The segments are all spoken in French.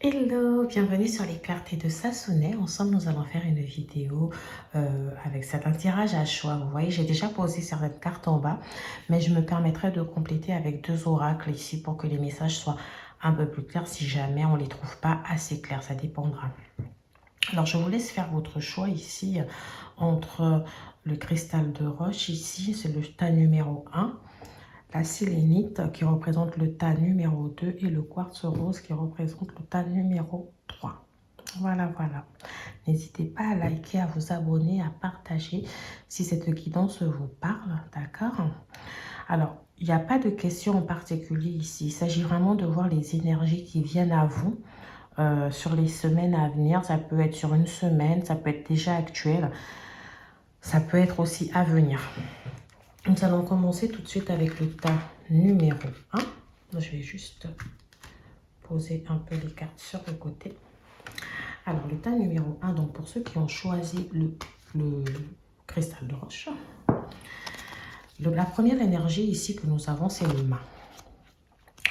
Hello, bienvenue sur les clartés de Sassonet. Ensemble, nous allons faire une vidéo avec certains tirages à choix. Vous voyez, j'ai déjà posé certaines cartes en bas, mais je me permettrai de compléter avec deux oracles ici pour que les messages soient un peu plus clairs si jamais on ne les trouve pas assez clairs. Ça dépendra. Alors, je vous laisse faire votre choix ici entre le cristal de roche. Ici, c'est le tas numéro 1. La sélénite qui représente le tas numéro 2 et le quartz rose qui représente le tas numéro 3. Voilà, voilà. N'hésitez pas à liker, à vous abonner, à partager si cette guidance vous parle, d'accord? Alors, il n'y a pas de question en particulier ici. Il s'agit vraiment de voir les énergies qui viennent à vous sur les semaines à venir. Ça peut être sur une semaine, ça peut être déjà actuel, ça peut être aussi à venir. Nous allons commencer tout de suite avec le tas numéro 1. Je vais juste poser un peu les cartes sur le côté. Alors, le tas numéro 1, donc pour ceux qui ont choisi le cristal de roche, la première énergie ici que nous avons, c'est le mât.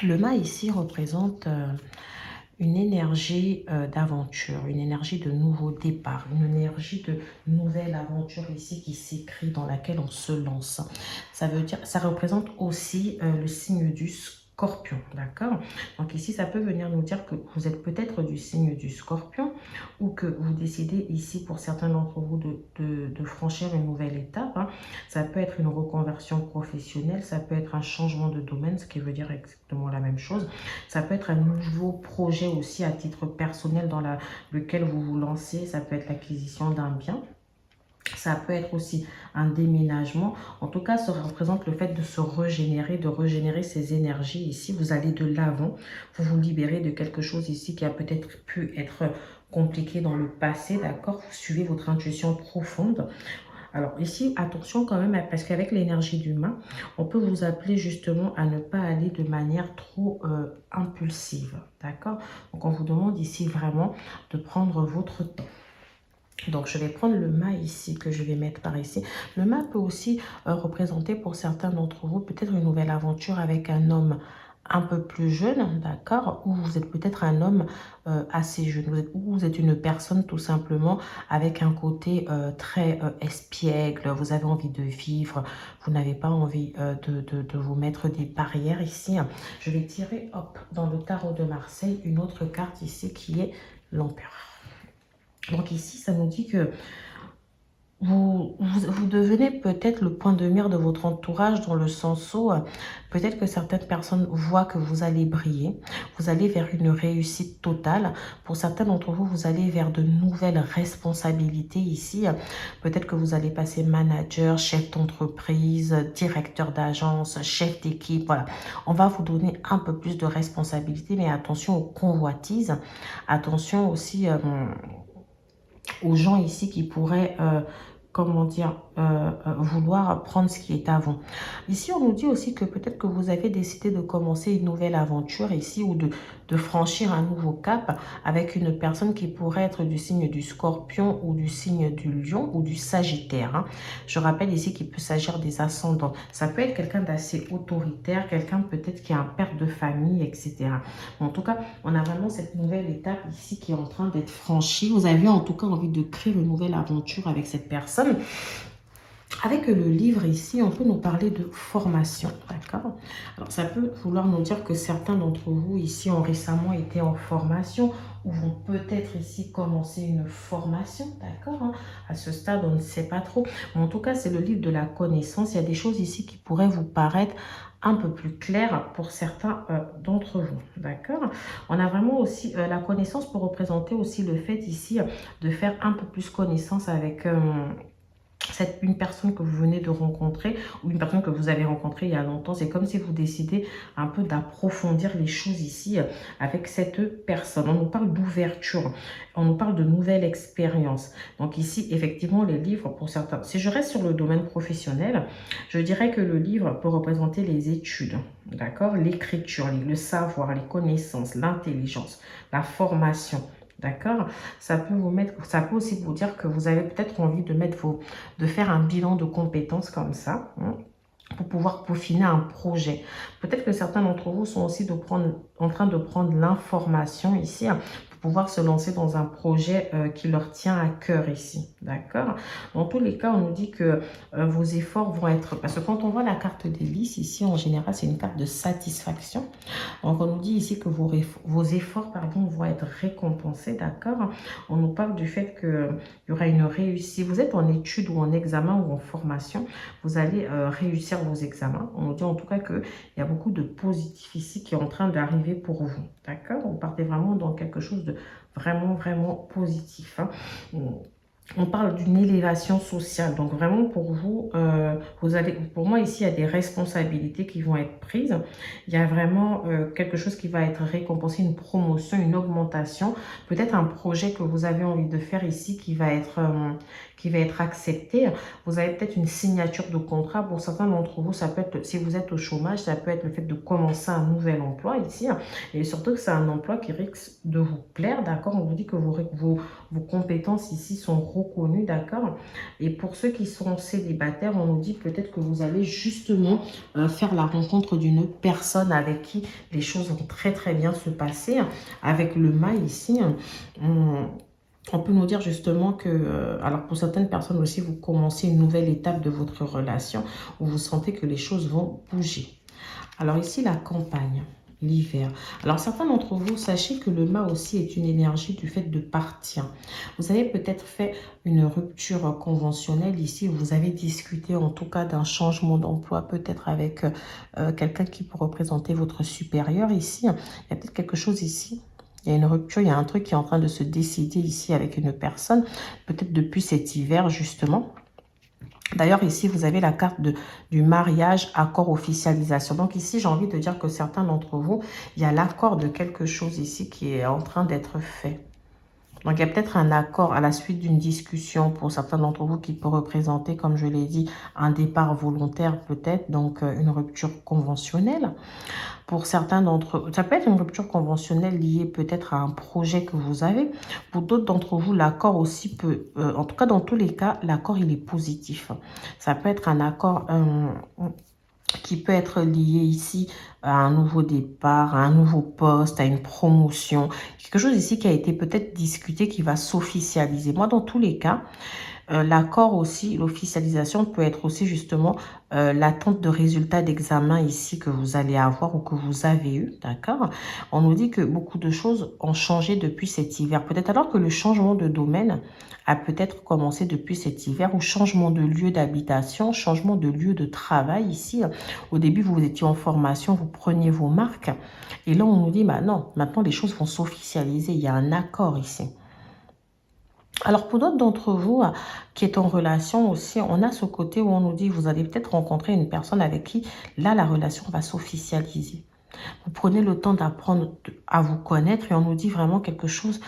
Le mât ici représente une énergie d'aventure, une énergie de nouveau départ, une énergie de nouvelle aventure ici qui s'écrit, dans laquelle on se lance. Ça veut dire, ça représente aussi le signe du Scorpion, d'accord? Donc ici, ça peut venir nous dire que vous êtes peut-être du signe du Scorpion ou que vous décidez ici, pour certains d'entre vous, de franchir une nouvelle étape. Hein. Ça peut être une reconversion professionnelle, ça peut être un changement de domaine, ce qui veut dire exactement la même chose. Ça peut être un nouveau projet aussi à titre personnel dans lequel vous vous lancez. Ça peut être l'acquisition d'un bien. Ça peut être aussi un déménagement. En tout cas, ça représente le fait de se régénérer, de régénérer ses énergies. Ici, vous allez de l'avant. Vous vous libérez de quelque chose ici qui a peut-être pu être compliqué dans le passé, d'accord? Vous suivez votre intuition profonde. Alors ici, attention quand même, parce qu'avec l'énergie du main, on peut vous appeler justement à ne pas aller de manière trop impulsive, d'accord? Donc on vous demande ici vraiment de prendre votre temps. Donc, je vais prendre le mât ici, que je vais mettre par ici. Le mât peut aussi représenter pour certains d'entre vous peut-être une nouvelle aventure avec un homme un peu plus jeune, d'accord? Ou vous êtes peut-être un homme assez jeune. Vous êtes une personne tout simplement avec un côté très espiègle. Vous avez envie de vivre. Vous n'avez pas envie de vous mettre des barrières ici. Je vais tirer, hop, dans le tarot de Marseille, une autre carte ici qui est l'empereur. Donc ici, ça nous dit que vous devenez peut-être le point de mire de votre entourage dans le sens où peut-être que certaines personnes voient que vous allez briller, vous allez vers une réussite totale. Pour certains d'entre vous, vous allez vers de nouvelles responsabilités ici. Peut-être que vous allez passer manager, chef d'entreprise, directeur d'agence, chef d'équipe. Voilà, on va vous donner un peu plus de responsabilités, mais attention aux convoitises. Attention aussi aux gens ici qui pourraient, comment dire, vouloir prendre ce qui est à vous. Ici, on nous dit aussi que peut-être que vous avez décidé de commencer une nouvelle aventure ici ou de franchir un nouveau cap avec une personne qui pourrait être du signe du Scorpion ou du signe du Lion ou du Sagittaire. Hein. Je rappelle ici qu'il peut s'agir des ascendants. Ça peut être quelqu'un d'assez autoritaire, quelqu'un peut-être qui est un père de famille, etc. En tout cas, on a vraiment cette nouvelle étape ici qui est en train d'être franchie. Vous avez en tout cas envie de créer une nouvelle aventure avec cette personne. Avec le livre ici, on peut nous parler de formation, d'accord? Alors, ça peut vouloir nous dire que certains d'entre vous ici ont récemment été en formation ou vont peut-être ici commencer une formation, d'accord? Hein? À ce stade, on ne sait pas trop. Mais en tout cas, c'est le livre de la connaissance. Il y a des choses ici qui pourraient vous paraître un peu plus claires pour certains d'entre vous, d'accord? On a vraiment aussi la connaissance pour représenter aussi le fait ici de faire un peu plus connaissance avec une personne que vous venez de rencontrer ou une personne que vous avez rencontrée il y a longtemps. C'est comme si vous décidez un peu d'approfondir les choses ici avec cette personne. On nous parle d'ouverture, on nous parle de nouvelles expériences. Donc ici, effectivement, les livres pour certains. Si je reste sur le domaine professionnel, je dirais que le livre peut représenter les études, d'accord, l'écriture, le savoir, les connaissances, l'intelligence, la formation. D'accord? Ça peut aussi vous dire que vous avez peut-être envie de faire un bilan de compétences comme ça. Hein. pour pouvoir peaufiner un projet. Peut-être que certains d'entre vous sont aussi en train de prendre l'information ici pour pouvoir se lancer dans un projet qui leur tient à cœur ici. D'accord? Dans tous les cas, on nous dit que vos efforts vont être... Parce que quand on voit la carte des lys, ici, en général, c'est une carte de satisfaction. Donc, on nous dit ici que vos efforts pardon, vont être récompensés, d'accord? On nous parle du fait qu'il y aura une réussite. Si vous êtes en études ou en examen ou en formation, vous allez réussir vos examens. On nous dit en tout cas qu'il y a beaucoup de positif ici qui est en train d'arriver pour vous, d'accord? Vous partez vraiment dans quelque chose de vraiment, vraiment positif, hein. On parle d'une élévation sociale. Donc, vraiment, pour vous, pour moi, ici, il y a des responsabilités qui vont être prises. Il y a vraiment quelque chose qui va être récompensé, une promotion, une augmentation. Peut-être un projet que vous avez envie de faire ici qui va être accepté. Vous avez peut-être une signature de contrat. Pour certains d'entre vous, ça peut être, si vous êtes au chômage, ça peut être le fait de commencer un nouvel emploi ici. Et surtout que c'est un emploi qui risque de vous plaire, d'accord? On vous dit que vos compétences ici sont reconnues, d'accord? Et pour ceux qui sont célibataires, on nous dit peut-être que vous allez justement faire la rencontre d'une personne avec qui les choses vont très très bien se passer. Avec le mât ici, on peut nous dire justement que, alors pour certaines personnes aussi, vous commencez une nouvelle étape de votre relation où vous sentez que les choses vont bouger. Alors ici, la campagne, l'hiver. Alors certains d'entre vous, sachez que le mât aussi est une énergie du fait de partir. Vous avez peut-être fait une rupture conventionnelle ici. Vous avez discuté en tout cas d'un changement d'emploi, peut-être avec quelqu'un qui peut représenter votre supérieur ici. Il y a peut-être quelque chose ici. Il y a une rupture, il y a un truc qui est en train de se décider ici avec une personne, peut-être depuis cet hiver justement. D'ailleurs, ici, vous avez la carte du mariage, accord, officialisation. Donc ici, j'ai envie de dire que certains d'entre vous, il y a l'accord de quelque chose ici qui est en train d'être fait. Donc, il y a peut-être un accord à la suite d'une discussion pour certains d'entre vous qui peut représenter, comme je l'ai dit, un départ volontaire peut-être, donc une rupture conventionnelle. Pour certains d'entre eux, ça peut être une rupture conventionnelle liée peut-être à un projet que vous avez. Pour d'autres d'entre vous, l'accord aussi peut, en tout cas dans tous les cas, l'accord il est positif. Ça peut être un accord qui peut être lié ici à un nouveau départ, à un nouveau poste, à une promotion. Quelque chose ici qui a été peut-être discuté, qui va s'officialiser. Moi, dans tous les cas, l'accord aussi, l'officialisation peut être aussi justement l'attente de résultats d'examen ici que vous allez avoir ou que vous avez eu, d'accord? On nous dit que beaucoup de choses ont changé depuis cet hiver. Peut-être alors que le changement de domaine a peut-être commencé depuis cet hiver ou changement de lieu d'habitation, changement de lieu de travail ici. Au début, vous étiez en formation, vous preniez vos marques et là, on nous dit, bah non, maintenant les choses vont s'officialiser. Il y a un accord ici. Alors, pour d'autres d'entre vous qui est en relation aussi, on a ce côté où on nous dit, vous allez peut-être rencontrer une personne avec qui, là, la relation va s'officialiser. Vous prenez le temps d'apprendre à vous connaître et on nous dit vraiment quelque chose,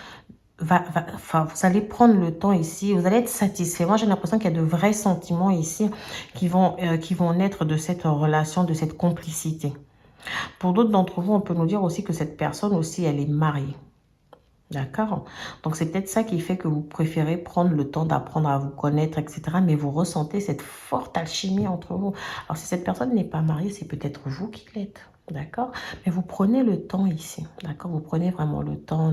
enfin, vous allez prendre le temps ici, vous allez être satisfait. Moi, j'ai l'impression qu'il y a de vrais sentiments ici qui vont naître de cette relation, de cette complicité. Pour d'autres d'entre vous, on peut nous dire aussi que cette personne aussi, elle est mariée. D'accord? Donc, c'est peut-être ça qui fait que vous préférez prendre le temps d'apprendre à vous connaître, etc. Mais vous ressentez cette forte alchimie entre vous. Alors, si cette personne n'est pas mariée, c'est peut-être vous qui l'êtes. D'accord? Mais vous prenez le temps ici. D'accord? Vous prenez vraiment le temps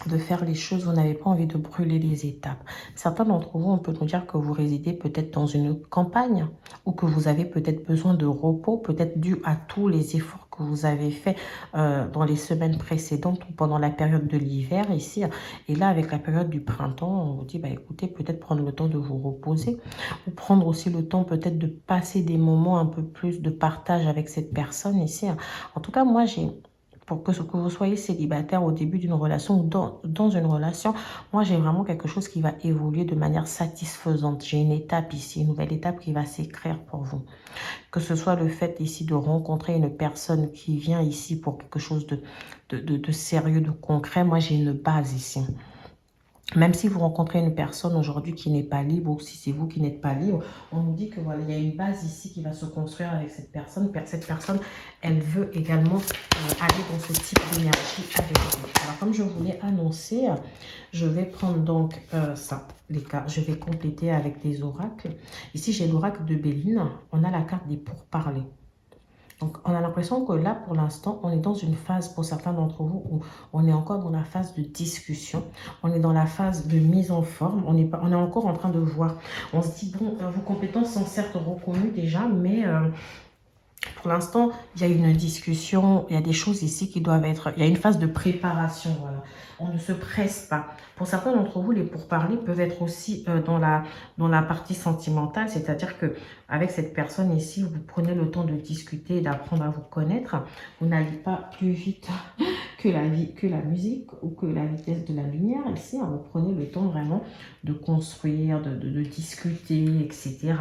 de faire les choses, vous n'avez pas envie de brûler les étapes. Certains d'entre vous, on peut nous dire que vous résidez peut-être dans une campagne ou que vous avez peut-être besoin de repos, peut-être dû à tous les efforts que vous avez faits dans les semaines précédentes ou pendant la période de l'hiver ici. Et là, avec la période du printemps, on vous dit, bah, écoutez, peut-être prendre le temps de vous reposer ou prendre aussi le temps peut-être de passer des moments un peu plus de partage avec cette personne ici. En tout cas, moi, pour que vous soyez célibataire au début d'une relation ou dans une relation, moi j'ai vraiment quelque chose qui va évoluer de manière satisfaisante. J'ai une étape ici, une nouvelle étape qui va s'écrire pour vous. Que ce soit le fait ici de rencontrer une personne qui vient ici pour quelque chose de sérieux, de concret, moi j'ai une base ici. Même si vous rencontrez une personne aujourd'hui qui n'est pas libre ou si c'est vous qui n'êtes pas libre, on nous dit que voilà, il y a une base ici qui va se construire avec cette personne. Cette personne, elle veut également aller dans ce type d'énergie avec vous. Alors, comme je vous l'ai annoncé, je vais prendre donc ça, les cartes. Je vais compléter avec des oracles. Ici, j'ai l'oracle de Béline. On a la carte des pourparlers. Donc, on a l'impression que là, pour l'instant, on est dans une phase, pour certains d'entre vous, où on est encore dans la phase de discussion. On est dans la phase de mise en forme. On est encore en train de voir. On se dit, bon, vos compétences sont certes reconnues déjà, mais pour l'instant, il y a une discussion, il y a des choses ici qui doivent être... Il y a une phase de préparation, voilà. On ne se presse pas. Pour certains d'entre vous, les pourparlers peuvent être aussi dans la partie sentimentale, c'est-à-dire que avec cette personne ici, vous prenez le temps de discuter, d'apprendre à vous connaître. Vous n'allez pas plus vite que la musique ou que la vitesse de la lumière. Ici, hein, vous prenez le temps vraiment de construire, de discuter, etc.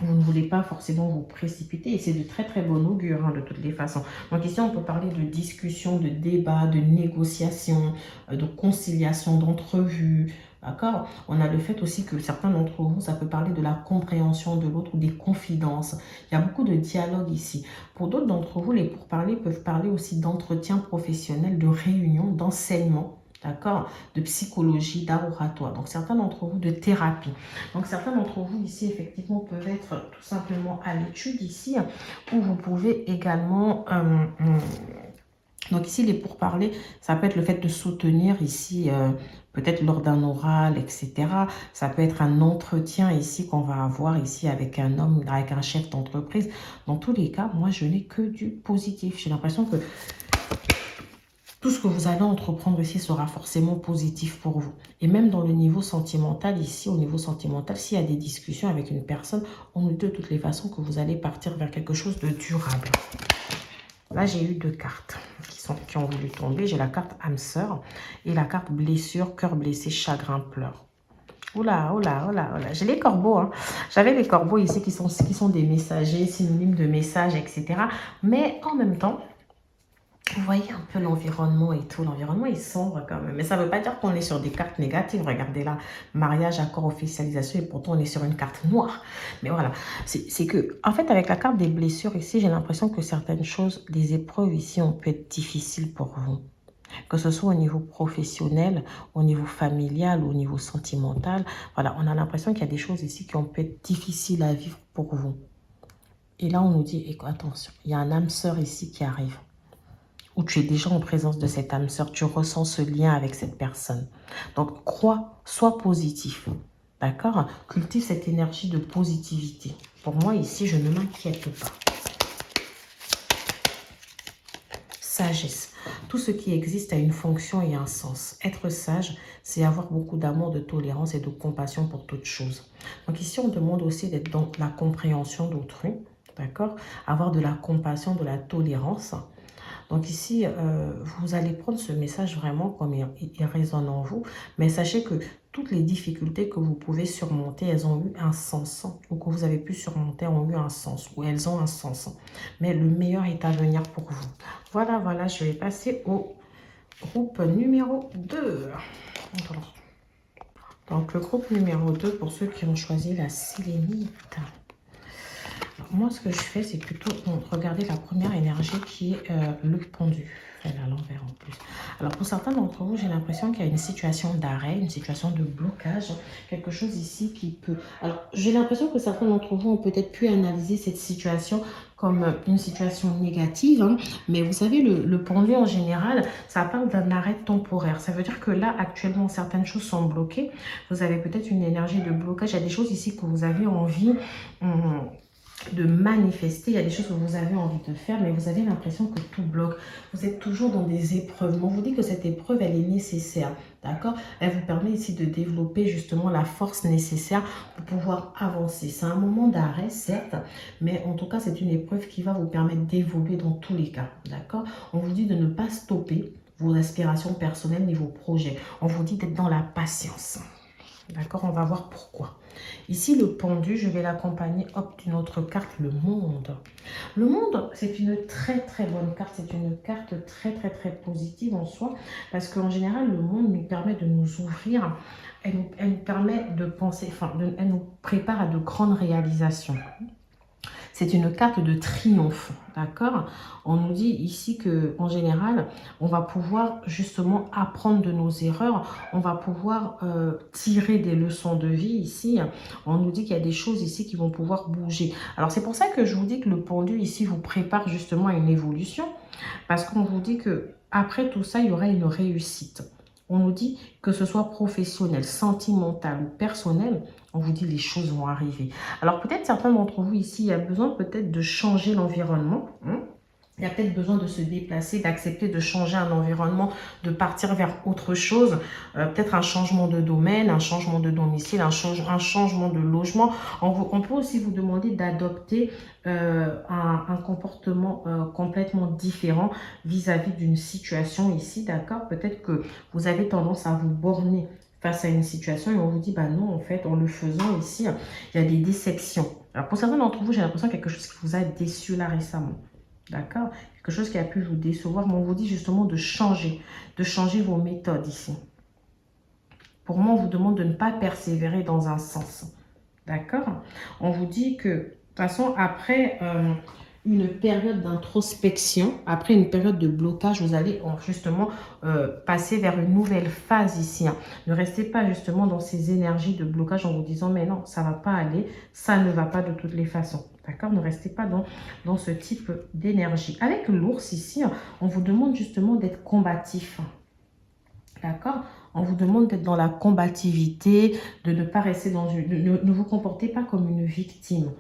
Vous ne voulez pas forcément vous précipiter et c'est de très très bon augure hein, de toutes les façons. Donc ici on peut parler de discussion, de débat, de négociation, de conciliation, d'entrevue. D'accord? On a le fait aussi que certains d'entre vous, ça peut parler de la compréhension de l'autre ou des confidences. Il y a beaucoup de dialogue ici. Pour d'autres d'entre vous, les pourparlers peuvent parler aussi d'entretien professionnel, de réunion, d'enseignement. D'accord? De psychologie, d'art oratoire. Donc, certains d'entre vous, de thérapie. Donc, certains d'entre vous ici, effectivement, peuvent être tout simplement à l'étude ici, où vous pouvez également... donc, ici, les pourparlers, ça peut être le fait de soutenir ici... peut-être lors d'un oral, etc. Ça peut être un entretien ici qu'on va avoir ici avec un homme, avec un chef d'entreprise. Dans tous les cas, moi, je n'ai que du positif. J'ai l'impression que tout ce que vous allez entreprendre ici sera forcément positif pour vous. Et même dans le niveau sentimental, ici, au niveau sentimental, s'il y a des discussions avec une personne, on nous dit de toutes les façons que vous allez partir vers quelque chose de durable. Là, j'ai eu deux cartes qui ont voulu tomber. J'ai la carte âme sœur et la carte blessure, cœur blessé, chagrin, pleurs. Oula, oula, oula, oula. J'ai les corbeaux. Hein. J'avais les corbeaux ici qui sont des messagers, synonymes de messages, etc. Mais en même temps, vous voyez un peu l'environnement et tout. L'environnement est sombre quand même. Mais ça ne veut pas dire qu'on est sur des cartes négatives. Regardez là, mariage, accord, officialisation. Et pourtant, on est sur une carte noire. Mais voilà, c'est que, en fait, avec la carte des blessures ici, j'ai l'impression que certaines choses, des épreuves ici, ont pu être difficiles pour vous. Que ce soit au niveau professionnel, au niveau familial, au niveau sentimental. Voilà, on a l'impression qu'il y a des choses ici qui ont pu être difficiles à vivre pour vous. Et là, on nous dit, attention, il y a un âme sœur ici qui arrive. Où tu es déjà en présence de cette âme sœur, tu ressens ce lien avec cette personne. Donc, crois, sois positif. D'accord? Cultive cette énergie de positivité. Pour moi, ici, je ne m'inquiète pas. Sagesse. Tout ce qui existe a une fonction et un sens. Être sage, c'est avoir beaucoup d'amour, de tolérance et de compassion pour toute chose. Donc ici, on demande aussi d'être dans la compréhension d'autrui. D'accord? Avoir de la compassion, de la tolérance. Donc ici, vous allez prendre ce message vraiment comme il résonne en vous. Mais sachez que toutes les difficultés que vous pouvez surmonter, elles ont eu un sens. Ou que vous avez pu surmonter ont eu un sens. Ou elles ont un sens. Mais le meilleur est à venir pour vous. Voilà, voilà, je vais passer au groupe numéro 2. Donc le groupe numéro 2, pour ceux qui ont choisi la sélénite. Moi, ce que je fais, c'est plutôt regarder la première énergie qui est le pendu. Elle est à l'envers en plus. Alors, pour certains d'entre vous, j'ai l'impression qu'il y a une situation d'arrêt, une situation de blocage, quelque chose ici qui peut... Alors, j'ai l'impression que certains d'entre vous ont peut-être pu analyser cette situation comme une situation négative, hein. Mais vous savez, le pendu en général, ça parle d'un arrêt temporaire. Ça veut dire que là, actuellement, certaines choses sont bloquées. Vous avez peut-être une énergie de blocage. Il y a des choses ici que vous avez envie... de manifester, il y a des choses que vous avez envie de faire, mais vous avez l'impression que tout bloque. Vous êtes toujours dans des épreuves. On vous dit que cette épreuve, elle est nécessaire, d'accord? Elle vous permet ici de développer justement la force nécessaire pour pouvoir avancer. C'est un moment d'arrêt, certes, mais en tout cas, c'est une épreuve qui va vous permettre d'évoluer dans tous les cas, d'accord? On vous dit de ne pas stopper vos aspirations personnelles ni vos projets. On vous dit d'être dans la patience. D'accord, on va voir pourquoi. Ici, le pendu, je vais l'accompagner, hop, d'une autre carte, le monde. Le monde, c'est une très très bonne carte. C'est une carte très très très positive en soi. Parce qu'en général, le monde nous permet de nous ouvrir. Elle nous permet de penser, enfin, elle nous prépare à de grandes réalisations. C'est une carte de triomphe, d'accord? On nous dit ici que en général, on va pouvoir justement apprendre de nos erreurs, on va pouvoir tirer des leçons de vie ici. On nous dit qu'il y a des choses ici qui vont pouvoir bouger. Alors c'est pour ça que je vous dis que le pendu ici vous prépare justement à une évolution, parce qu'on vous dit que après tout ça, il y aura une réussite. On nous dit que ce soit professionnel, sentimental ou personnel, on vous dit les choses vont arriver. Alors peut-être certains d'entre vous ici, il y a besoin peut-être de changer l'environnement. Il y a peut-être besoin de se déplacer, d'accepter de changer un environnement, de partir vers autre chose. Peut-être un changement de domaine, un changement de domicile, un changement de logement. On peut aussi vous demander d'adopter un comportement complètement différent vis-à-vis d'une situation ici, d'accord? Peut-être que vous avez tendance à vous borner face à une situation et on vous dit, bah non, en fait, en le faisant ici, il y a des déceptions. Alors pour certains d'entre vous, j'ai l'impression qu'il y a quelque chose qui vous a déçu là récemment. D'accord? Quelque chose qui a pu vous décevoir, mais on vous dit justement de changer vos méthodes ici. Pour moi, on vous demande de ne pas persévérer dans un sens. D'accord? On vous dit que, de toute façon, après une période d'introspection, après une période de blocage, vous allez justement passer vers une nouvelle phase ici. Ne restez pas justement dans ces énergies de blocage en vous disant, mais non, ça ne va pas aller, ça ne va pas de toutes les façons. D'accord? Ne restez pas dans ce type d'énergie. Avec l'ours ici, on vous demande justement d'être combatif. D'accord? On vous demande d'être dans la combativité, de ne pas rester dans une... Ne vous comportez pas comme une victime.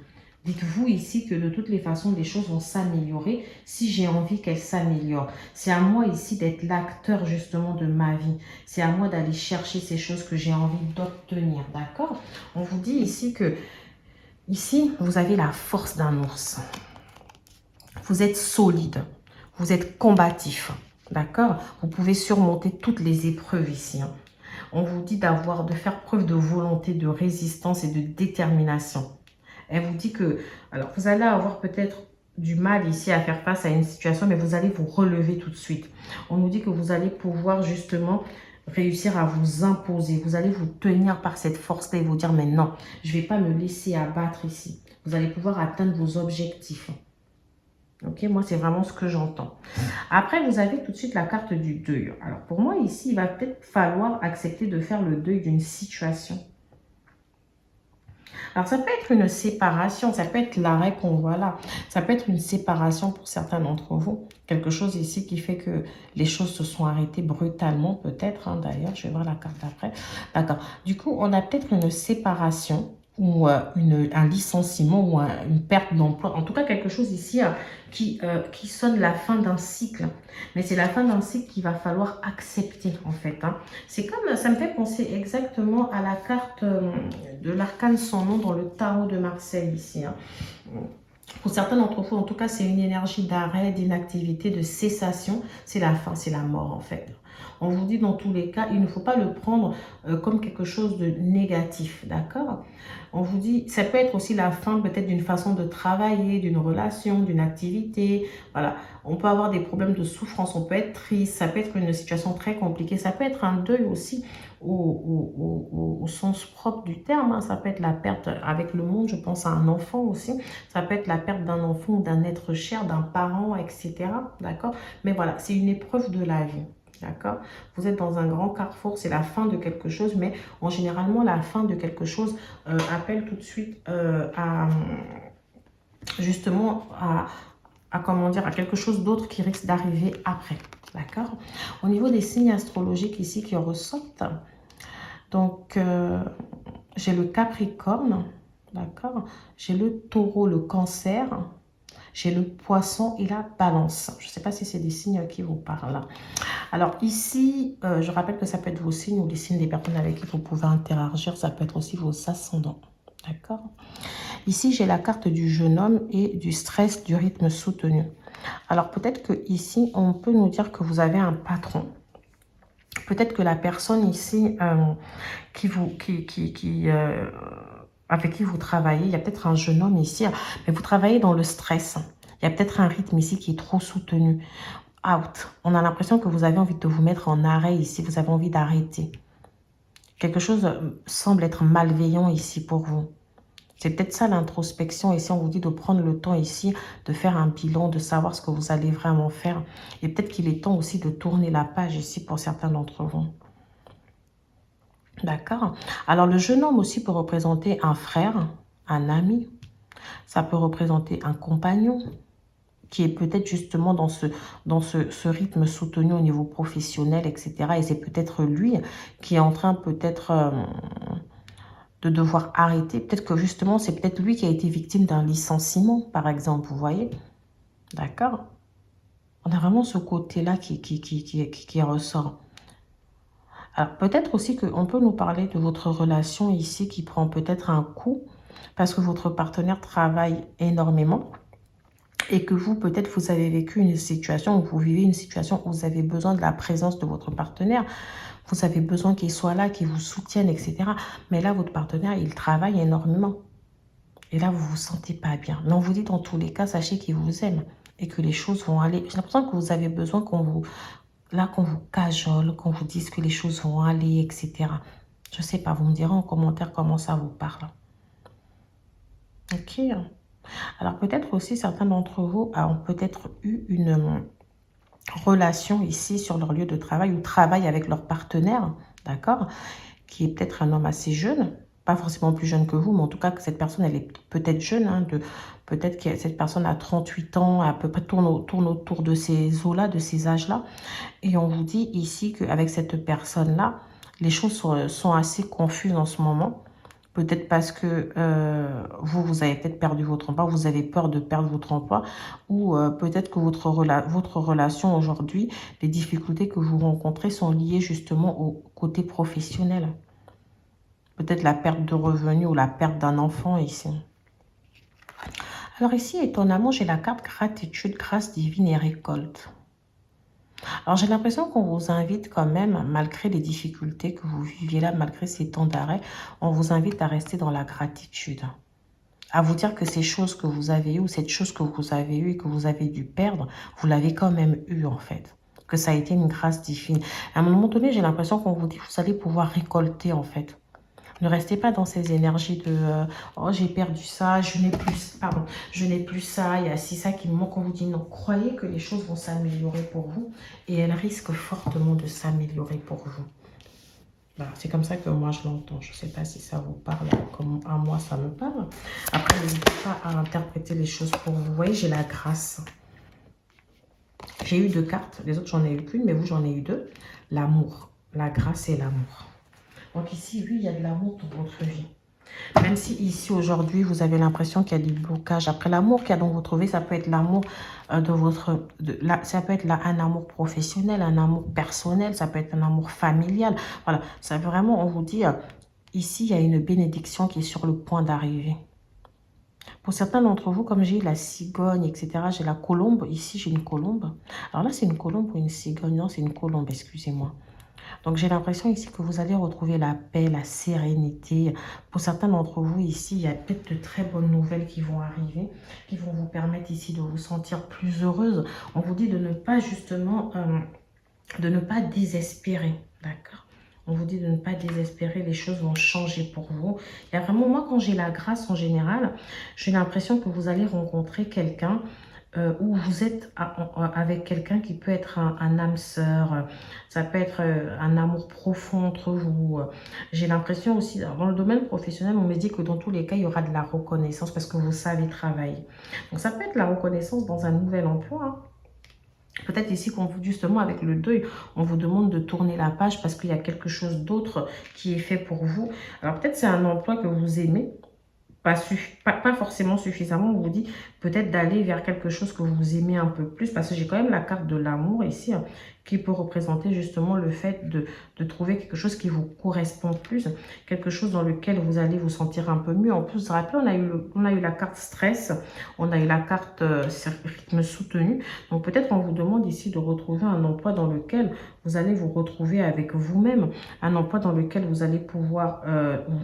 Dites-vous ici que de toutes les façons, les choses vont s'améliorer si j'ai envie qu'elles s'améliorent. C'est à moi ici d'être l'acteur justement de ma vie. C'est à moi d'aller chercher ces choses que j'ai envie d'obtenir. D'accord? On vous dit ici que ici, vous avez la force d'un ours. Vous êtes solide. Vous êtes combatif. D'accord? Vous pouvez surmonter toutes les épreuves ici. On vous dit de faire preuve de volonté, de résistance et de détermination. Elle vous dit que, alors vous allez avoir peut-être du mal ici à faire face à une situation, mais vous allez vous relever tout de suite. On nous dit que vous allez pouvoir justement réussir à vous imposer. Vous allez vous tenir par cette force-là et vous dire, mais non, je ne vais pas me laisser abattre ici. Vous allez pouvoir atteindre vos objectifs. Ok, moi, c'est vraiment ce que j'entends. Après, vous avez tout de suite la carte du deuil. Alors, pour moi, ici, il va peut-être falloir accepter de faire le deuil d'une situation. Alors, ça peut être une séparation, ça peut être l'arrêt qu'on voit là. Ça peut être une séparation pour certains d'entre vous. Quelque chose ici qui fait que les choses se sont arrêtées brutalement, peut-être. D'ailleurs, je vais voir la carte après. D'accord. Du coup, on a peut-être une séparation ou un licenciement ou une perte d'emploi. En tout cas, quelque chose ici qui sonne la fin d'un cycle. Mais c'est la fin d'un cycle qu'il va falloir accepter, en fait. C'est comme, ça me fait penser exactement à la carte de l'arcane sans nom dans le tarot de Marseille, ici. Pour certains d'entre vous, en tout cas, c'est une énergie d'arrêt, d'inactivité, de cessation. C'est la fin, c'est la mort, en fait. On vous dit dans tous les cas, il ne faut pas le prendre comme quelque chose de négatif, d'accord? On vous dit, ça peut être aussi la fin peut-être d'une façon de travailler, d'une relation, d'une activité. Voilà, on peut avoir des problèmes de souffrance, on peut être triste, ça peut être une situation très compliquée, ça peut être un deuil aussi au sens propre du terme. Ça peut être la perte avec le monde, je pense à un enfant aussi. Ça peut être la perte d'un enfant ou d'un être cher, d'un parent, etc. D'accord? Mais voilà, c'est une épreuve de la vie. D'accord? Vous êtes dans un grand carrefour, c'est la fin de quelque chose, mais en généralement, la fin de quelque chose appelle tout de suite justement comment dire, à quelque chose d'autre qui risque d'arriver après. D'accord? Au niveau des signes astrologiques ici qui ressortent, donc j'ai le Capricorne, d'accord? J'ai le Taureau, le Cancer. J'ai le Poisson et la Balance. Je ne sais pas si c'est des signes qui vous parlent. Alors ici, je rappelle que ça peut être vos signes ou les signes des personnes avec qui vous pouvez interagir. Ça peut être aussi vos ascendants. D'accord? Ici, j'ai la carte du jeune homme et du stress, du rythme soutenu. Alors peut-être que ici, on peut nous dire que vous avez un patron. Peut-être que la personne ici avec qui vous travaillez, il y a peut-être un jeune homme ici, mais vous travaillez dans le stress. Il y a peut-être un rythme ici qui est trop soutenu. Out. On a l'impression que vous avez envie de vous mettre en arrêt ici. Vous avez envie d'arrêter. Quelque chose semble être malveillant ici pour vous. C'est peut-être ça l'introspection. Ici, on vous dit de prendre le temps ici, de faire un bilan, de savoir ce que vous allez vraiment faire. Et peut-être qu'il est temps aussi de tourner la page ici pour certains d'entre vous. D'accord. Alors, le jeune homme aussi peut représenter un frère, un ami. Ça peut représenter un compagnon qui est peut-être justement dans ce rythme soutenu au niveau professionnel, etc. Et c'est peut-être lui qui est en train peut-être de devoir arrêter. Peut-être que justement, c'est peut-être lui qui a été victime d'un licenciement, par exemple, vous voyez. D'accord. On a vraiment ce côté-là qui ressort. Alors, peut-être aussi qu'on peut nous parler de votre relation ici qui prend peut-être un coup parce que votre partenaire travaille énormément et que vous, peut-être, vous avez vécu une situation où vous vivez une situation où vous avez besoin de la présence de votre partenaire. Vous avez besoin qu'il soit là, qu'il vous soutienne, etc. Mais là, votre partenaire, il travaille énormément. Et là, vous ne vous sentez pas bien. Mais on vous dit, dans tous les cas, sachez qu'il vous aime et que les choses vont aller. J'ai l'impression que vous avez besoin qu'on vous cajole, qu'on vous dise que les choses vont aller, etc. Je ne sais pas, vous me direz en commentaire comment ça vous parle. Ok. Alors, peut-être aussi, certains d'entre vous ont peut-être eu une relation ici sur leur lieu de travail ou travaillent avec leur partenaire, d'accord, qui est peut-être un homme assez jeune, pas forcément plus jeune que vous, mais en tout cas que cette personne, elle est peut-être jeune, hein, peut-être que cette personne a 38 ans, à peu près tourne autour de ces eaux-là, de ces âges-là. Et on vous dit ici qu'avec cette personne-là, les choses sont assez confuses en ce moment. Peut-être parce que vous avez peut-être perdu votre emploi, vous avez peur de perdre votre emploi, ou peut-être que votre relation aujourd'hui, les difficultés que vous rencontrez sont liées justement au côté professionnel. Peut-être la perte de revenus ou la perte d'un enfant ici. Alors ici, étonnamment, j'ai la carte gratitude, grâce divine et récolte. Alors j'ai l'impression qu'on vous invite quand même, malgré les difficultés que vous viviez là, malgré ces temps d'arrêt, on vous invite à rester dans la gratitude. À vous dire que ces choses que vous avez eues, ou cette chose que vous avez eue et que vous avez dû perdre, vous l'avez quand même eue en fait. Que ça a été une grâce divine. À un moment donné, j'ai l'impression qu'on vous dit que vous allez pouvoir récolter en fait. Ne restez pas dans ces énergies de oh, j'ai perdu ça, je n'ai plus, pardon, je n'ai plus ça, il y a si ça qui me manque. On vous dit non, croyez que les choses vont s'améliorer pour vous et elles risquent fortement de s'améliorer pour vous. Voilà, c'est comme ça que moi je l'entends. Je ne sais pas si ça vous parle, comme à moi ça me parle. Après, n'hésitez pas à interpréter les choses pour vous. Vous voyez, j'ai la grâce. J'ai eu 2 cartes, les autres j'en ai eu qu'une, mais vous j'en ai eu 2. L'amour, la grâce et l'amour. Donc ici, oui, il y a de l'amour dans votre vie. Même si ici, aujourd'hui, vous avez l'impression qu'il y a des blocages. Après, l'amour qu'il y a dans votre vie, ça peut être l'amour ça peut être un amour professionnel, un amour personnel, ça peut être un amour familial. Voilà, ça vraiment, on vous dit, ici, il y a une bénédiction qui est sur le point d'arriver. Pour certains d'entre vous, comme j'ai la cigogne, etc., j'ai la colombe. Ici, j'ai une colombe. Alors là, c'est une colombe ou une cigogne? Non, c'est une colombe, excusez-moi. Donc, j'ai l'impression ici que vous allez retrouver la paix, la sérénité. Pour certains d'entre vous ici, il y a peut-être de très bonnes nouvelles qui vont arriver, qui vont vous permettre ici de vous sentir plus heureuse. On vous dit de ne pas justement, de ne pas désespérer, d'accord? On vous dit de ne pas désespérer, les choses vont changer pour vous. Il y a vraiment, moi, quand j'ai la grâce en général, j'ai l'impression que vous allez rencontrer quelqu'un où vous êtes avec quelqu'un qui peut être un âme sœur, ça peut être un amour profond entre vous. J'ai l'impression aussi, dans le domaine professionnel, on me dit que dans tous les cas, il y aura de la reconnaissance parce que vous savez travailler. Donc ça peut être la reconnaissance dans un nouvel emploi, hein. Peut-être ici qu'on vous, justement, avec le deuil, on vous demande de tourner la page parce qu'il y a quelque chose d'autre qui est fait pour vous. Alors peut-être c'est un emploi que vous aimez, pas forcément suffisamment. On vous dit peut-être d'aller vers quelque chose que vous aimez un peu plus parce que j'ai quand même la carte de l'amour ici, hein, qui peut représenter justement le fait de trouver quelque chose qui vous correspond plus, quelque chose dans lequel vous allez vous sentir un peu mieux. En plus, vous vous rappelez, on a eu la carte stress, on a eu la carte rythme soutenu. Donc peut-être on vous demande ici de retrouver un emploi dans lequel vous allez vous retrouver avec vous-même, un emploi dans lequel vous allez pouvoir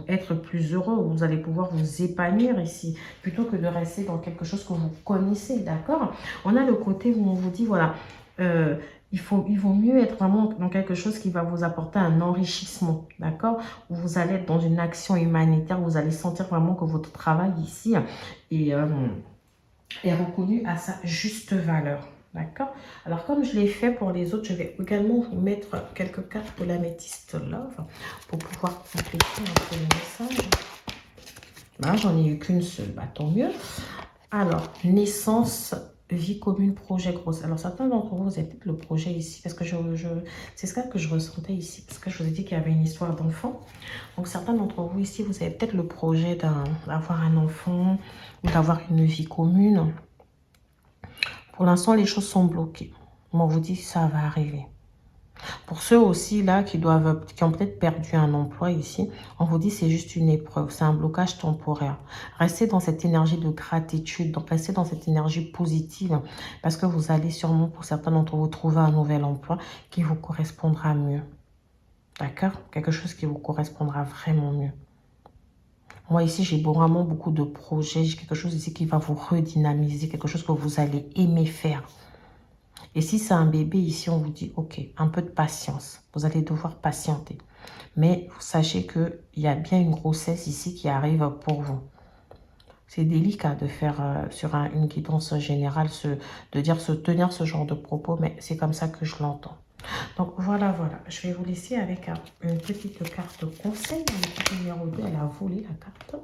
être plus heureux, vous allez pouvoir vous épanouir ici, plutôt que de rester dans quelque chose que vous connaissez, d'accord? On a le côté où on vous dit, voilà, il vaut mieux être vraiment dans quelque chose qui va vous apporter un enrichissement, d'accord? Où vous allez être dans une action humanitaire, vous allez sentir vraiment que votre travail ici est reconnu à sa juste valeur, d'accord? Alors, comme je l'ai fait pour les autres, je vais également vous mettre quelques cartes de l'améthyste Love pour pouvoir compléter un peu le message. Là, j'en ai eu qu'une seule, bah, tant mieux. Alors, naissance, vie commune, projet grosse. Alors, certains d'entre vous, vous avez peut-être le projet ici, parce que c'est ce que je ressentais ici, parce que je vous ai dit qu'il y avait une histoire d'enfant. Donc, certains d'entre vous ici, vous avez peut-être le projet d'avoir un enfant ou d'avoir une vie commune. Pour l'instant, les choses sont bloquées. Mais on vous dit que ça va arriver. Pour ceux aussi là qui ont peut-être perdu un emploi ici, on vous dit c'est juste une épreuve, c'est un blocage temporaire. Restez dans cette énergie de gratitude, donc restez dans cette énergie positive parce que vous allez sûrement pour certains d'entre vous trouver un nouvel emploi qui vous correspondra mieux. D'accord? Quelque chose qui vous correspondra vraiment mieux. Moi ici j'ai vraiment beaucoup de projets, j'ai quelque chose ici qui va vous redynamiser, quelque chose que vous allez aimer faire. Et si c'est un bébé, ici, on vous dit, ok, un peu de patience. Vous allez devoir patienter. Mais sachez qu'il y a bien une grossesse ici qui arrive pour vous. C'est délicat de faire sur une guidance générale, tenir ce genre de propos, mais c'est comme ça que je l'entends. Donc voilà. Je vais vous laisser avec une petite carte conseil. Le numéro 2, elle a volé la carte.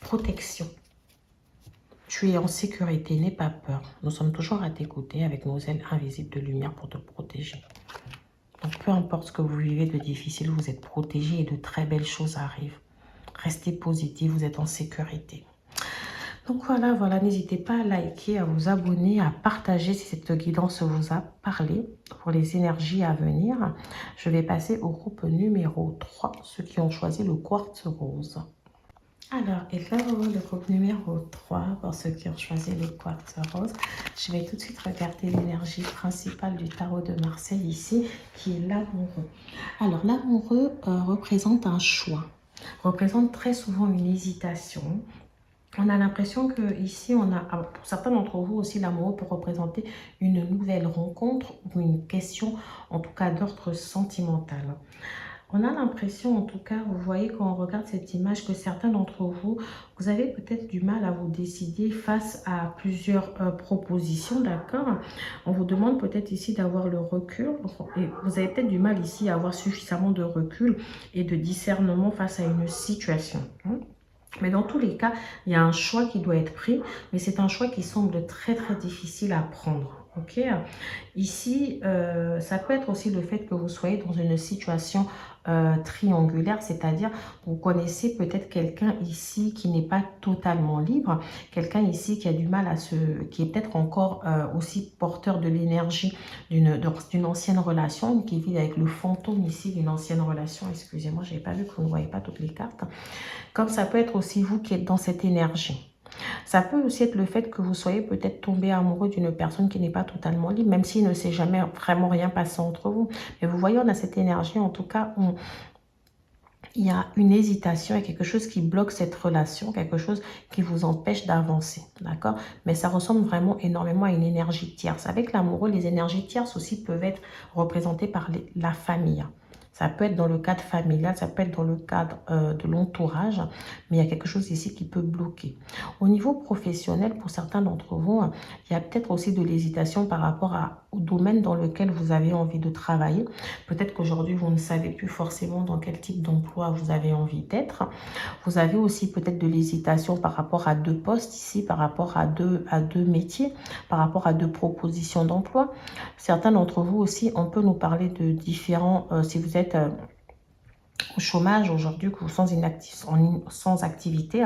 Protection. Tu es en sécurité, n'aie pas peur. Nous sommes toujours à tes côtés avec nos ailes invisibles de lumière pour te protéger. Donc, peu importe ce que vous vivez de difficile, vous êtes protégé et de très belles choses arrivent. Restez positif, vous êtes en sécurité. Donc voilà, n'hésitez pas à liker, à vous abonner, à partager si cette guidance vous a parlé pour les énergies à venir. Je vais passer au groupe numéro 3, ceux qui ont choisi le quartz rose. Alors, et là, le groupe numéro 3, pour ceux qui ont choisi le quartz rose, je vais tout de suite regarder l'énergie principale du tarot de Marseille ici, qui est l'amoureux. Alors, l'amoureux représente un choix, représente très souvent une hésitation. On a l'impression que ici, pour certains d'entre vous aussi, l'amoureux peut représenter une nouvelle rencontre ou une question, en tout cas d'ordre sentimental. On a l'impression, en tout cas, vous voyez quand on regarde cette image, que certains d'entre vous, vous avez peut-être du mal à vous décider face à plusieurs propositions, d'accord? On vous demande peut-être ici d'avoir le recul, et vous avez peut-être du mal ici à avoir suffisamment de recul et de discernement face à une situation. Mais dans tous les cas, il y a un choix qui doit être pris, mais c'est un choix qui semble très très difficile à prendre. Ok, ici, ça peut être aussi le fait que vous soyez dans une situation triangulaire, c'est-à-dire vous connaissez peut-être quelqu'un ici qui n'est pas totalement libre, quelqu'un ici qui a du mal qui est peut-être encore aussi porteur de l'énergie d'une ancienne relation, qui vit avec le fantôme ici d'une ancienne relation. Excusez-moi, je n'ai pas vu que vous ne voyez pas toutes les cartes. Comme ça peut être aussi vous qui êtes dans cette énergie. Ça peut aussi être le fait que vous soyez peut-être tombé amoureux d'une personne qui n'est pas totalement libre, même s'il ne s'est jamais vraiment rien passé entre vous. Mais vous voyez, on a cette énergie, en tout cas, où il y a une hésitation, il y a quelque chose qui bloque cette relation, quelque chose qui vous empêche d'avancer, d'accord? Mais ça ressemble vraiment énormément à une énergie tierce. Avec l'amoureux, les énergies tierces aussi peuvent être représentées par la famille. Ça peut être dans le cadre familial, ça peut être dans le cadre de l'entourage, mais il y a quelque chose ici qui peut bloquer. Au niveau professionnel, pour certains d'entre vous, il y a peut-être aussi de l'hésitation par rapport au domaine dans lequel vous avez envie de travailler. Peut-être qu'aujourd'hui, vous ne savez plus forcément dans quel type d'emploi vous avez envie d'être. Vous avez aussi peut-être de l'hésitation par rapport à 2 postes ici, par rapport à deux métiers, par rapport à 2 propositions d'emploi. Certains d'entre vous aussi, on peut nous parler de différents, si vous êtes au chômage aujourd'hui, que vous sans, sans activité,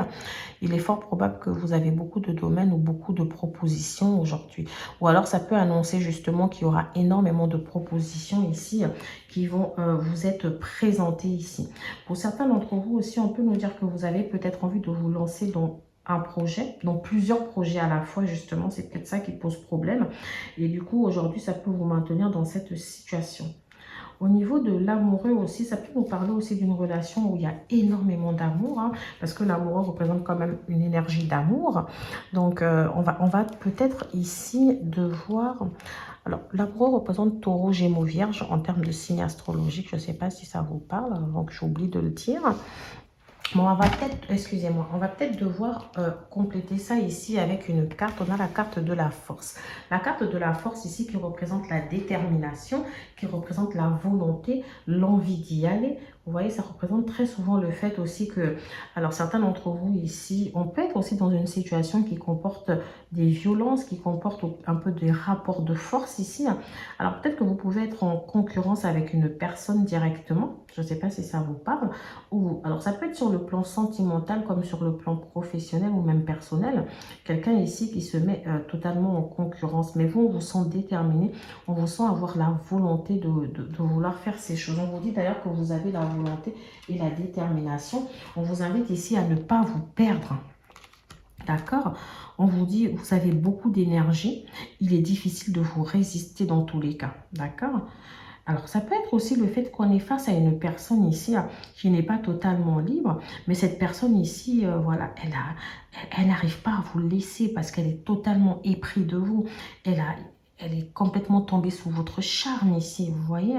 il est fort probable que vous avez beaucoup de domaines ou beaucoup de propositions aujourd'hui. Ou alors ça peut annoncer justement qu'il y aura énormément de propositions ici qui vont vous être présentées ici. Pour certains d'entre vous aussi, on peut nous dire que vous avez peut-être envie de vous lancer dans un projet, donc plusieurs projets à la fois justement, c'est peut-être ça qui pose problème. Et du coup, aujourd'hui, ça peut vous maintenir dans cette situation. Au niveau de l'amoureux aussi, ça peut nous parler aussi d'une relation où il y a énormément d'amour, hein, parce que l'amoureux représente quand même une énergie d'amour. Donc, on va peut-être ici devoir... Alors, l'amoureux représente taureau, gémeaux, vierge en termes de signe astrologique. Je ne sais pas si ça vous parle, donc j'oublie de le dire. Bon, on va peut-être, excusez-moi, on va peut-être devoir compléter ça ici avec une carte. On a la carte de la force. La carte de la force ici qui représente la détermination, qui représente la volonté, l'envie d'y aller. Vous voyez, ça représente très souvent le fait aussi que, alors certains d'entre vous ici, on peut être aussi dans une situation qui comporte des violences, qui comporte un peu des rapports de force ici. Alors peut-être que vous pouvez être en concurrence avec une personne directement. Je ne sais pas si ça vous parle. Ou, alors ça peut être sur le plan sentimental comme sur le plan professionnel ou même personnel. Quelqu'un ici qui se met totalement en concurrence. Mais vous, on vous sent déterminé. On vous sent avoir la volonté de vouloir faire ces choses. On vous dit d'ailleurs que vous avez la volonté et la détermination. On vous invite ici à ne pas vous perdre. D'accord? On vous dit, vous avez beaucoup d'énergie. Il est difficile de vous résister dans tous les cas. D'accord? Alors, ça peut être aussi le fait qu'on est face à une personne ici qui n'est pas totalement libre, mais cette personne ici, voilà, elle n'arrive pas à vous laisser parce qu'elle est totalement éprise de vous. Elle est complètement tombée sous votre charme ici, vous voyez.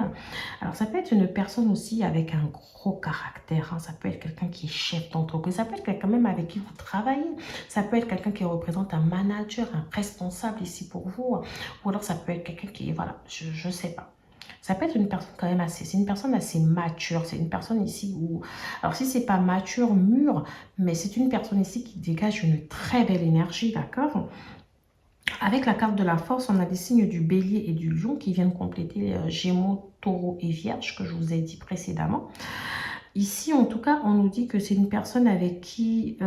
Alors, ça peut être une personne aussi avec un gros caractère. Hein. Ça peut être quelqu'un qui est chef d'entreprise. Ça peut être quelqu'un même avec qui vous travaillez. Ça peut être quelqu'un qui représente un manager, un responsable ici pour vous. Ou alors, ça peut être quelqu'un qui, voilà, je ne sais pas. Ça peut être une personne quand même assez, c'est une personne assez mature, c'est une personne ici où, alors si c'est pas mature, mûr, mais c'est une personne ici qui dégage une très belle énergie, d'accord? Avec la carte de la force, on a des signes du bélier et du lion qui viennent compléter Gémeaux, Taureau et Vierge que je vous ai dit précédemment. Ici, en tout cas, on nous dit que c'est une personne avec qui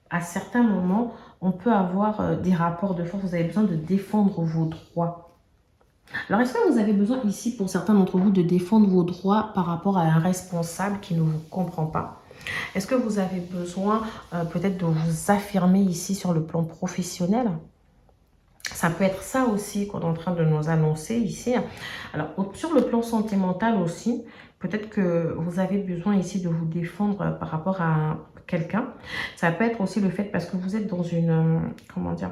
à certains moments, on peut avoir des rapports de force. Vous avez besoin de défendre vos droits. Alors, est-ce que vous avez besoin ici, pour certains d'entre vous, de défendre vos droits par rapport à un responsable qui ne vous comprend pas? Est-ce que vous avez besoin peut-être de vous affirmer ici sur le plan professionnel? Ça peut être ça aussi qu'on est en train de nous annoncer ici. Alors, sur le plan sentimental aussi, peut-être que vous avez besoin ici de vous défendre par rapport à quelqu'un. Ça peut être aussi le fait parce que vous êtes dans une, comment dire,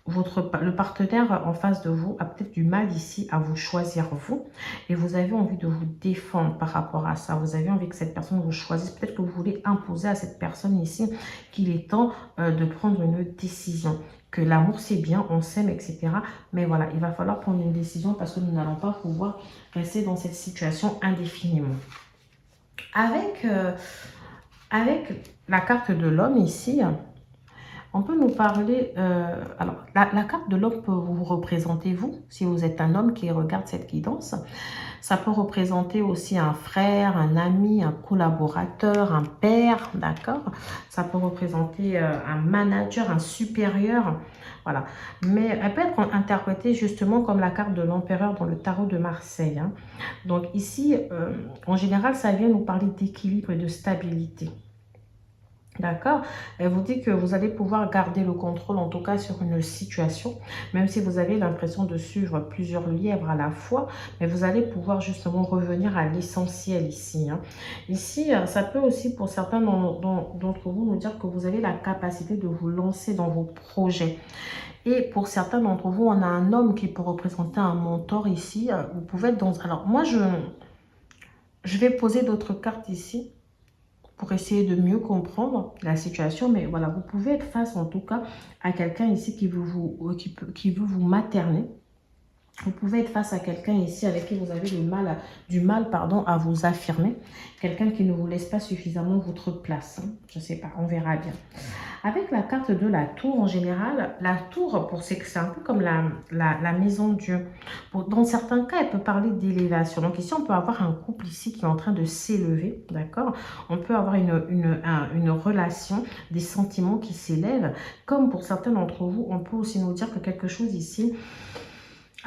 le partenaire en face de vous a peut-être du mal ici à vous choisir vous et vous avez envie de vous défendre par rapport à ça. Vous avez envie que cette personne vous choisisse. Peut-être que vous voulez imposer à cette personne ici qu'il est temps de prendre une décision. Que l'amour c'est bien, on s'aime, etc. Mais voilà, il va falloir prendre une décision parce que nous n'allons pas pouvoir rester dans cette situation indéfiniment. Avec la carte de l'homme ici, on peut nous parler, alors la carte de l'homme peut vous représenter vous, si vous êtes un homme qui regarde cette guidance. Ça peut représenter aussi un frère, un ami, un collaborateur, un père, d'accord? Ça peut représenter un manager, un supérieur, voilà. Mais elle peut être interprétée justement comme la carte de l'empereur dans le tarot de Marseille. Hein. Donc ici, en général, ça vient nous parler d'équilibre et de stabilité. D'accord? Elle vous dit que vous allez pouvoir garder le contrôle, en tout cas sur une situation, même si vous avez l'impression de suivre plusieurs lièvres à la fois, mais vous allez pouvoir justement revenir à l'essentiel ici. Hein. Ici, ça peut aussi pour certains d'entre vous nous dire que vous avez la capacité de vous lancer dans vos projets. Et pour certains d'entre vous, on a un homme qui peut représenter un mentor ici. Vous pouvez être dans... Alors moi, je vais poser d'autres cartes ici pour essayer de mieux comprendre la situation. Mais voilà, vous pouvez être face en tout cas à quelqu'un ici qui veut vous materner. Vous pouvez être face à quelqu'un ici avec qui vous avez du mal à vous affirmer. Quelqu'un qui ne vous laisse pas suffisamment votre place. Hein. Je ne sais pas, on verra bien. Avec la carte de la tour, en général, la tour, pour c'est un peu comme la maison Dieu. Dans certains cas, elle peut parler d'élévation. Donc ici, on peut avoir un couple ici qui est en train de s'élever, d'accord? On peut avoir une relation, des sentiments qui s'élèvent. Comme pour certains d'entre vous, on peut aussi nous dire que quelque chose ici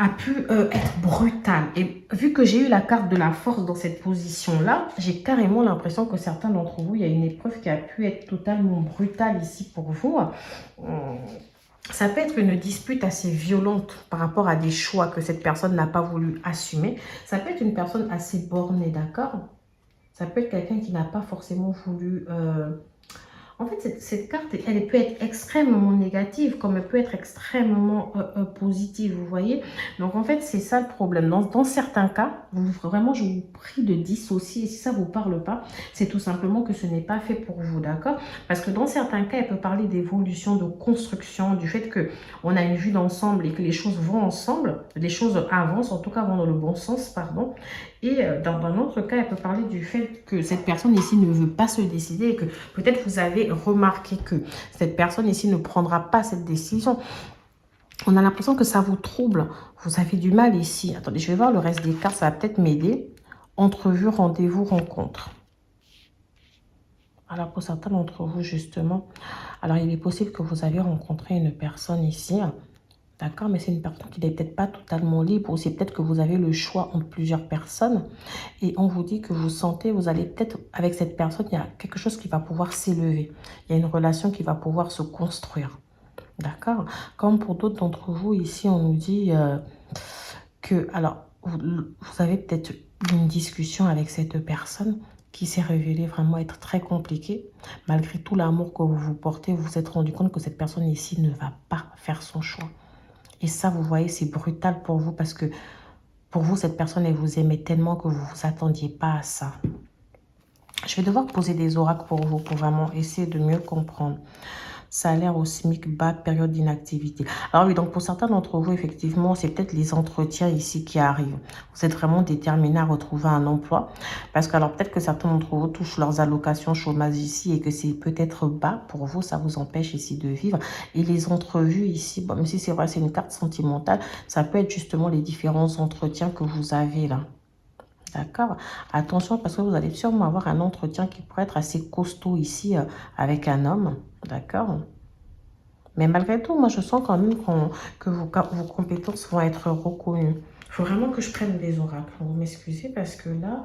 a pu être brutal. Et vu que j'ai eu la carte de la force dans cette position-là, j'ai carrément l'impression que certains d'entre vous, il y a une épreuve qui a pu être totalement brutale ici pour vous. Ça peut être une dispute assez violente par rapport à des choix que cette personne n'a pas voulu assumer. Ça peut être une personne assez bornée, d'accord? Ça peut être quelqu'un qui n'a pas forcément voulu... En fait, cette carte, elle peut être extrêmement négative, comme elle peut être extrêmement positive, vous voyez. Donc, en fait, c'est ça le problème. Dans certains cas, vraiment, je vous prie de dissocier. Si ça ne vous parle pas, c'est tout simplement que ce n'est pas fait pour vous, d'accord? Parce que dans certains cas, elle peut parler d'évolution, de construction, du fait qu'on a une vue d'ensemble et que les choses vont ensemble, les choses avancent, en tout cas vont dans le bon sens, pardon. Et dans un autre cas, elle peut parler du fait que cette personne ici ne veut pas se décider et que peut-être vous avez remarqué que cette personne ici ne prendra pas cette décision. On a l'impression que ça vous trouble. Vous avez du mal ici. Attendez, je vais voir le reste des cartes, ça va peut-être m'aider. Entrevue, rendez-vous, rencontre. Alors, pour certains d'entre vous, justement, alors il est possible que vous avez rencontré une personne ici. D'accord, mais c'est une personne qui n'est peut-être pas totalement libre ou c'est peut-être que vous avez le choix entre plusieurs personnes et on vous dit que vous sentez, vous allez peut-être, avec cette personne, il y a quelque chose qui va pouvoir s'élever. Il y a une relation qui va pouvoir se construire. D'accord? Comme pour d'autres d'entre vous, ici, on nous dit que, alors, vous avez peut-être une discussion avec cette personne qui s'est révélée vraiment être très compliquée. Malgré tout l'amour que vous vous portez, vous vous êtes rendu compte que cette personne ici ne va pas faire son choix. Et ça, vous voyez, c'est brutal pour vous parce que pour vous, cette personne, elle vous aimait tellement que vous ne vous attendiez pas à ça. Je vais devoir poser des oracles pour vous, pour vraiment essayer de mieux comprendre. Salaire au SMIC bas, période d'inactivité. Alors oui, donc pour certains d'entre vous, effectivement, c'est peut-être les entretiens ici qui arrivent. Vous êtes vraiment déterminés à retrouver un emploi. Parce que alors peut-être que certains d'entre vous touchent leurs allocations chômage ici et que c'est peut-être bas pour vous, ça vous empêche ici de vivre. Et les entrevues ici, bon, même si c'est vrai, c'est une carte sentimentale, ça peut être justement les différents entretiens que vous avez là. D'accord? Attention parce que vous allez sûrement avoir un entretien qui pourrait être assez costaud ici avec un homme. D'accord? Mais malgré tout, moi je sens quand même que vos compétences vont être reconnues. Il faut vraiment que je prenne des oracles. Vous m'excusez parce que là,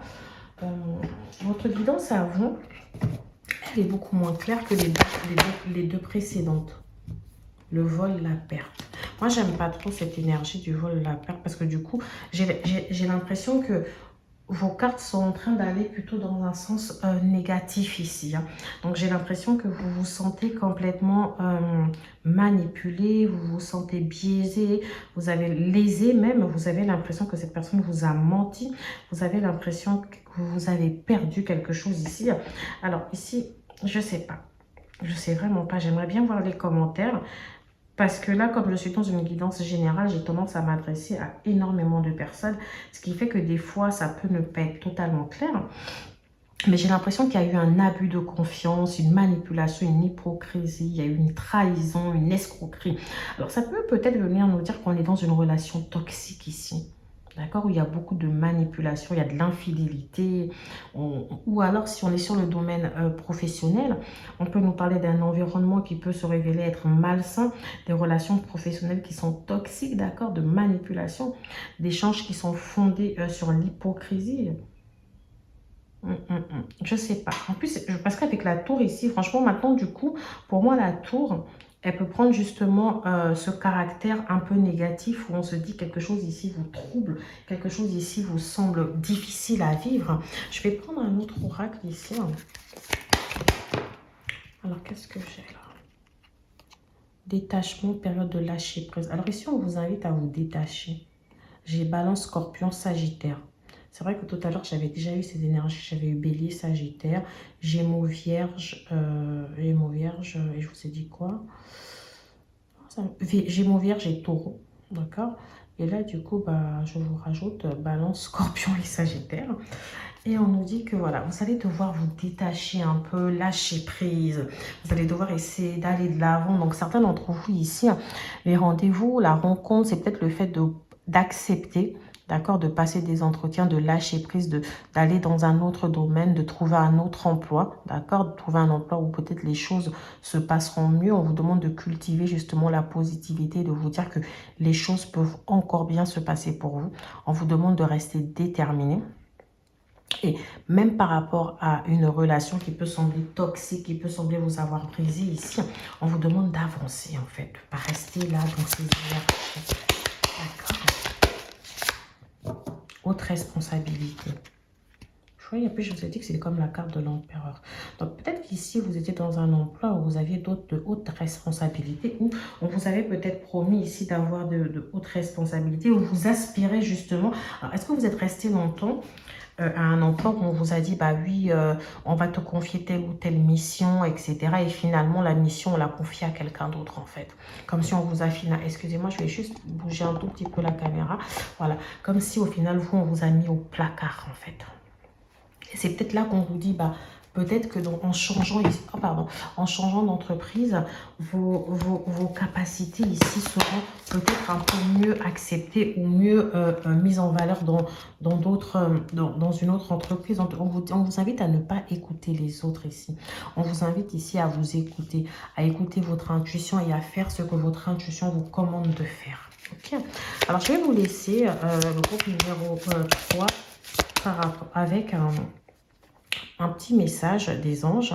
votre guidance à vous, elle est beaucoup moins claire que les deux précédentes. Le vol, la perte. Moi, j'aime pas trop cette énergie du vol, la perte parce que du coup, j'ai l'impression que vos cartes sont en train d'aller plutôt dans un sens négatif ici. Hein. Donc, j'ai l'impression que vous vous sentez complètement manipulé, vous vous sentez biaisé, vous avez lésé même, vous avez l'impression que cette personne vous a menti, vous avez l'impression que vous avez perdu quelque chose ici. Alors, ici, je sais pas. Je sais vraiment pas. J'aimerais bien voir les commentaires. Parce que là, comme je suis dans une guidance générale, j'ai tendance à m'adresser à énormément de personnes. Ce qui fait que des fois, ça peut ne pas être totalement clair. Mais j'ai l'impression qu'il y a eu un abus de confiance, une manipulation, une hypocrisie, il y a eu une trahison, une escroquerie. Alors ça peut peut-être venir nous dire qu'on est dans une relation toxique ici. D'accord? Où il y a beaucoup de manipulation, il y a de l'infidélité. Ou alors, si on est sur le domaine professionnel, on peut nous parler d'un environnement qui peut se révéler être malsain, des relations professionnelles qui sont toxiques, d'accord? De manipulation, d'échanges qui sont fondés sur l'hypocrisie. Je sais pas. En plus, parce qu'avec la tour ici, franchement, maintenant, du coup, pour moi, la tour, elle peut prendre justement ce caractère un peu négatif où on se dit quelque chose ici vous trouble, quelque chose ici vous semble difficile à vivre. Je vais prendre un autre oracle ici. Alors, qu'est-ce que j'ai là? Détachement, période de lâcher prise. Alors ici, on vous invite à vous détacher. J'ai Balance, Scorpion, Sagittaire. C'est vrai que tout à l'heure, j'avais déjà eu ces énergies. J'avais eu Bélier, Sagittaire, Gémeaux, Vierge, et je vous ai dit quoi? Gémeaux, Vierge et Taureau, d'accord? Et là, du coup, bah, je vous rajoute Balance, Scorpion et Sagittaire. Et on nous dit que voilà, vous allez devoir vous détacher un peu, lâcher prise. Vous allez devoir essayer d'aller de l'avant. Donc, certains d'entre vous ici, les rendez-vous, la rencontre, c'est peut-être le fait d'accepter, d'accord, de passer des entretiens, de lâcher prise, d'aller dans un autre domaine, de trouver un autre emploi, d'accord, de trouver un emploi où peut-être les choses se passeront mieux. On vous demande de cultiver justement la positivité, de vous dire que les choses peuvent encore bien se passer pour vous. On vous demande de rester déterminé. Et même par rapport à une relation qui peut sembler toxique, qui peut sembler vous avoir brisé ici, on vous demande d'avancer en fait, de ne pas rester là dans ces énergies. D'accord. Haute responsabilité. Et puis je vous ai dit que c'est comme la carte de l'empereur. Donc peut-être qu'ici vous étiez dans un emploi où vous aviez de hautes responsabilités, ou on vous avait peut-être promis ici d'avoir de hautes responsabilités, ou vous aspirez justement. Alors est-ce que vous êtes resté longtemps à un emploi où on vous a dit, bah oui, on va te confier telle ou telle mission, etc. Et finalement, la mission, on l'a confiée à quelqu'un d'autre, en fait. Comme si on vous a finalement... Excusez-moi, je vais juste bouger un tout petit peu la caméra. Voilà. Comme si, au final, vous, on vous a mis au placard, en fait. Et c'est peut-être là qu'on vous dit, bah, peut-être que en changeant, en changeant d'entreprise, vos capacités ici seront peut-être un peu mieux acceptées ou mieux mises en valeur dans une autre entreprise. On vous invite à ne pas écouter les autres ici. On vous invite ici à vous écouter, à écouter votre intuition et à faire ce que votre intuition vous commande de faire. Ok. Alors, je vais vous laisser le groupe numéro 3 avec un petit message des anges.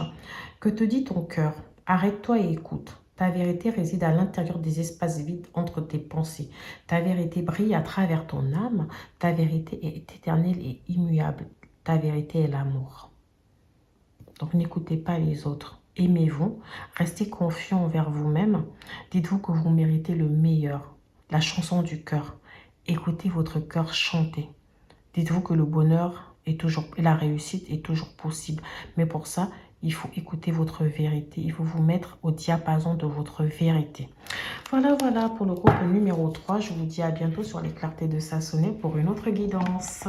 Que te dit ton cœur? Arrête-toi et écoute. Ta vérité réside à l'intérieur des espaces vides entre tes pensées. Ta vérité brille à travers ton âme. Ta vérité est éternelle et immuable. Ta vérité est l'amour. Donc n'écoutez pas les autres. Aimez-vous. Restez confiant envers vous-même. Dites-vous que vous méritez le meilleur. La chanson du cœur. Écoutez votre cœur chanter. Dites-vous que le bonheur est toujours, et la réussite est toujours possible. Mais pour ça, il faut écouter votre vérité. Il faut vous mettre au diapason de votre vérité. Voilà, voilà pour le groupe numéro 3. Je vous dis à bientôt sur les clartés de Sassonnet pour une autre guidance.